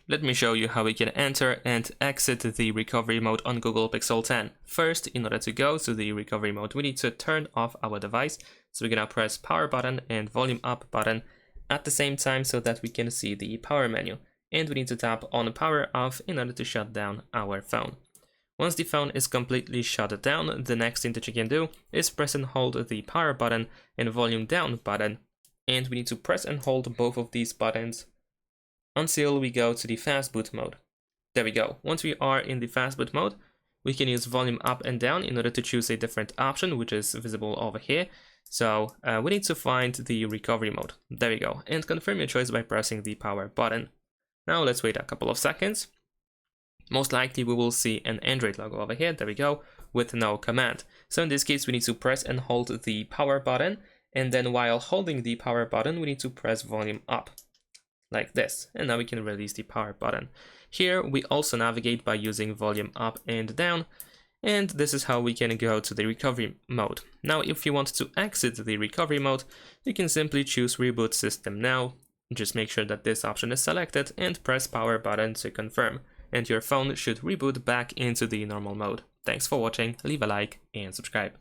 Let me show you how we can enter and exit the recovery mode on Google Pixel 10. First, in order to go to the recovery mode, we need to turn off our device. So we're gonna press power button and volume up button at the same time so that we can see the power menu. And we need to tap on power off in order to shut down our phone. Once the phone is completely shut down, the next thing that you can do is press and hold the power button and volume down button. And we need to press and hold both of these buttons until we go to the fast boot mode. There we go. Once we are in the fast boot mode, we can use volume up and down in order to choose a different option, which is visible over here. So we need to find the recovery mode. There we go. And confirm your choice by pressing the power button. Now let's wait a couple of seconds. Most likely we will see an Android logo over here. There we go, with no command. So in this case, we need to press and hold the power button. And then while holding the power button, we need to press volume up, like this, and now we can release the power button. Here we also navigate by using volume up and down, and this is how we can go to the recovery mode. Now if you want to exit the recovery mode, you can simply choose reboot system now. Just make sure that this option is selected and press power button to confirm, and your phone should reboot back into the normal mode. Thanks for watching, leave a like and subscribe.